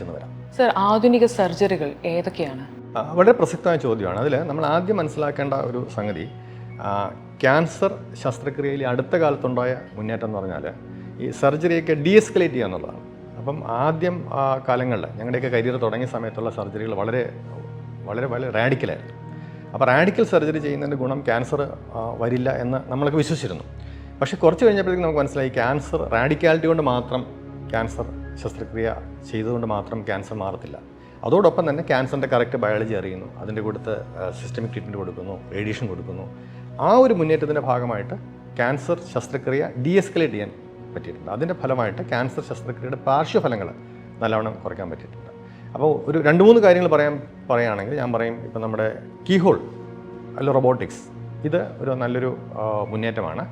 എന്ന് വരാം. സർ, ആധുനിക സർജറികൾ ഏതൊക്കെയാണ്? വളരെ പ്രസക്തമായ ചോദ്യമാണ്. അതിൽ നമ്മൾ ആദ്യം മനസ്സിലാക്കേണ്ട ഒരു സംഗതി, ക്യാൻസർ ശസ്ത്രക്രിയയിൽ അടുത്ത കാലത്തുണ്ടായ മുന്നേറ്റം എന്ന് പറഞ്ഞാൽ ഈ സർജറിയൊക്കെ ഡീഎസ്കലേറ്റ് ചെയ്യുക എന്നുള്ളതാണ്. അപ്പം ആദ്യം കാലങ്ങളിൽ ഞങ്ങളുടെയൊക്കെ കരിയർ തുടങ്ങിയ സമയത്തുള്ള സർജറികൾ വളരെ വളരെ വളരെ റാഡിക്കലായിരുന്നു. അപ്പോൾ റാഡിക്കൽ സർജറി ചെയ്യുന്നതിൻ്റെ ഗുണം ക്യാൻസർ വരില്ല എന്ന് നമ്മളൊക്കെ വിശ്വസിച്ചിരുന്നു. പക്ഷേ കുറച്ച് കഴിഞ്ഞപ്പോഴേക്കും നമുക്ക് മനസ്സിലായി ക്യാൻസർ റാഡിക്കാലിറ്റി കൊണ്ട് മാത്രം ക്യാൻസർ ശസ്ത്രക്രിയ ചെയ്തുകൊണ്ട് മാത്രം ക്യാൻസർ മാറത്തില്ല. അതോടൊപ്പം തന്നെ ക്യാൻസറിൻ്റെ കറക്റ്റ് ബയോളജി അറിയുന്നു, അതിൻ്റെ കൂട്ടത്ത് സിസ്റ്റമിക് ട്രീറ്റ്മെൻറ്റ് കൊടുക്കുന്നു, റേഡിയേഷൻ കൊടുക്കുന്നു. ആ ഒരു മുന്നേറ്റത്തിൻ്റെ ഭാഗമായിട്ട് ക്യാൻസർ ശസ്ത്രക്രിയ ഡീഎസ്കലേറ്റ് ചെയ്യാൻ പറ്റിയിട്ടുണ്ട്. അതിൻ്റെ ഫലമായിട്ട് ക്യാൻസർ ശസ്ത്രക്രിയയുടെ പാർശ്വഫലങ്ങൾ നല്ലവണ്ണം കുറയ്ക്കാൻ പറ്റിയിട്ടുണ്ട്. അപ്പോൾ ഒരു 2-3 കാര്യങ്ങൾ പറയുകയാണെങ്കിൽ ഞാൻ പറയും, ഇപ്പം നമ്മുടെ കീഹോൾ അല്ല റോബോട്ടിക്സ്, ഇത് ഒരു നല്ലൊരു മുന്നേറ്റമാണ്.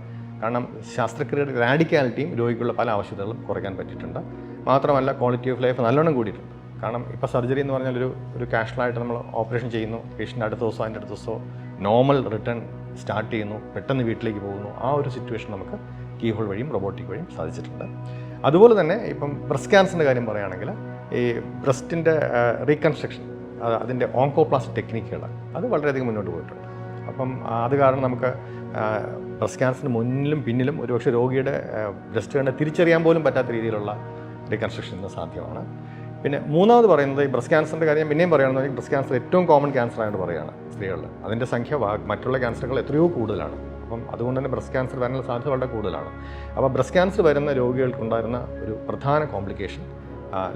കാരണം ശസ്ത്രക്രിയയുടെ റാഡിക്കാലിറ്റിയും രോഗിക്കുള്ള പല ആവശ്യകതകളും കുറയ്ക്കാൻ പറ്റിയിട്ടുണ്ട്. മാത്രമല്ല ക്വാളിറ്റി ഓഫ് ലൈഫ് നല്ലോണം കൂടിയിട്ടുണ്ട്. കാരണം ഇപ്പോൾ സർജറി എന്ന് പറഞ്ഞാൽ ഒരു കാഷ്വലായിട്ട് നമ്മൾ ഓപ്പറേഷൻ ചെയ്യുന്നു, പേഷ്യൻ്റ് അടുത്ത ദിവസമോ അതിൻ്റെ അടുത്ത ദിവസമോ നോർമൽ റിട്ടേൺ സ്റ്റാർട്ട് ചെയ്യുന്നു, പെട്ടെന്ന് വീട്ടിലേക്ക് പോകുന്നു. ആ ഒരു സിറ്റുവേഷൻ നമുക്ക് കീഹോൾ വഴിയും റോബോട്ടിക് വഴിയും സാധിച്ചിട്ടുണ്ട്. അതുപോലെ തന്നെ ഇപ്പം ബ്രസ്റ്റ് ക്യാൻസറിൻ്റെ കാര്യം പറയുകയാണെങ്കിൽ ഈ ബ്രസ്റ്റിൻ്റെ റീകൺസ്ട്രക്ഷൻ, അതിൻ്റെ ഓങ്കോപ്ലാസ്റ്റിക് ടെക്നിക്കുകൾ അത് വളരെയധികം മുന്നോട്ട് പോയിട്ടുണ്ട്. അപ്പം അത് കാരണം നമുക്ക് ബ്രസ്റ്റ് ക്യാൻസറിന് മുന്നിലും പിന്നിലും ഒരുപക്ഷെ രോഗിയുടെ ബ്രസ്റ്റ് കണ്ട് തിരിച്ചറിയാൻ പോലും പറ്റാത്ത രീതിയിലുള്ള റീകൺസ്ട്രക്ഷൻ ഇന്ന് സാധ്യമാണ്. പിന്നെ മൂന്നാമത് പറയുന്നത് ഈ ബ്രസ്റ്റ് ക്യാൻസറിൻ്റെ കാര്യം പിന്നെയും പറയുകയാണെന്നുണ്ടെങ്കിൽ ബ്രസ്റ്റ് ക്യാൻസർ ഏറ്റവും കോമൺ ക്യാൻസർ ആയിട്ട് പറയുകയാണ് സ്ത്രീകളിൽ. അതിൻ്റെ സംഖ്യ മറ്റുള്ള ക്യാൻസറുകൾ എത്രയോ കൂടുതലാണ്. അപ്പം അതുകൊണ്ട് തന്നെ ബ്രസ്റ്റ് ക്യാൻസർ വരാനുള്ള സാധ്യത വളരെ കൂടുതലാണ്. അപ്പോൾ ബ്രസ്റ്റ് ക്യാൻസർ വരുന്ന രോഗികൾക്കുണ്ടായിരുന്ന ഒരു പ്രധാന കോംപ്ലിക്കേഷൻ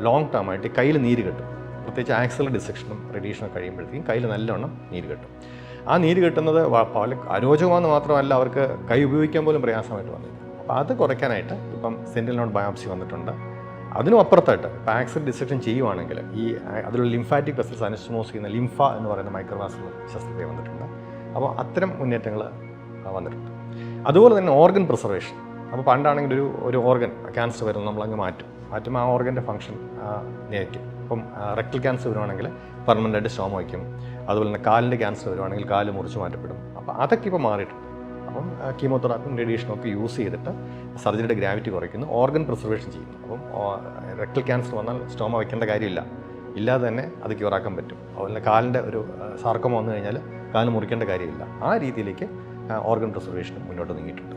ലോങ് ടേം ആയിട്ട് കയ്യിൽ നീര് കെട്ടും. പ്രത്യേകിച്ച് ആക്സിലർ ഡിസെക്ഷനും റേഡിയേഷനും കഴിയുമ്പോഴത്തേക്കും കയ്യിൽ നല്ലവണ്ണം നീര് കെട്ടും. ആ നീര് കെട്ടുന്നത് പല അരോചകമാണെന്ന് മാത്രമല്ല, അവർക്ക് കൈ ഉപയോഗിക്കാൻ പോലും പ്രയാസമായിട്ട് വന്നിട്ടുണ്ട്. അപ്പോൾ അത് കുറയ്ക്കാനായിട്ട് ഇപ്പം സെൻറ്റിനൽ നോഡ് ബയോപ്സി വന്നിട്ടുണ്ട്. അതിനും അപ്പുറത്തായിട്ട് ഇപ്പോൾ ആക്സിലർ ഡിസെക്ഷൻ ചെയ്യുവാണെങ്കിൽ ഈ അതിലുള്ള ലിംഫാറ്റിക് വെസൽസ് അനസ്റ്റമോസ് ചെയ്യുന്ന ലിംഫ എന്ന് പറയുന്ന മൈക്രോവാസ്കുലർ ശസ്ത്രക്രിയ വന്നിട്ടുണ്ട്. അപ്പോൾ അത്തരം മുന്നേറ്റങ്ങൾ വന്നിട്ടുണ്ട്. അതുപോലെ തന്നെ ഓർഗൻ പ്രിസർവേഷൻ. അപ്പോൾ പണ്ടാണെങ്കിൽ ഒരു ഓർഗൻ ക്യാൻസർ വരുന്നത് നമ്മളങ്ങ് മാറ്റുമ്പോൾ ആ ഓർഗൻ്റെ ഫംഗ്ഷൻ നിലയ്ക്കും. ഇപ്പം റെക്ടൽ ക്യാൻസർ വരുവാണെങ്കിൽ പെർമനൻ്റായിട്ട് സ്റ്റോമ വയ്ക്കും. അതുപോലെ തന്നെ കാലിൻ്റെ ക്യാൻസർ വരുവാണെങ്കിൽ കാല് മുറിച്ച് മാറ്റപ്പെടും. അപ്പോൾ അതൊക്കെ ഇപ്പോൾ മാറിയിട്ടുണ്ട്. അപ്പം കീമോതെറാപ്പിയും റേഡിയേഷനും ഒക്കെ യൂസ് ചെയ്തിട്ട് സർജറിയുടെ ഗ്രാവിറ്റി കുറയ്ക്കുന്നു, ഓർഗൻ പ്രിസർവേഷൻ ചെയ്യുന്നു. അപ്പം റെക്ടൽ ക്യാൻസർ വന്നാൽ സ്റ്റോമ വയ്ക്കേണ്ട കാര്യമില്ല, ഇല്ലാതെ തന്നെ അത് ക്യൂറാക്കാൻ പറ്റും. അതുപോലെ കാലിൻ്റെ ഒരു സാർക്കോമ വന്നു കഴിഞ്ഞാൽ കാല് മുറിക്കേണ്ട കാര്യമില്ല. ആ രീതിയിലേക്ക് ഓർഗൻ പ്രിസർവേഷനും മുന്നോട്ട് നീങ്ങിയിട്ടുണ്ട്.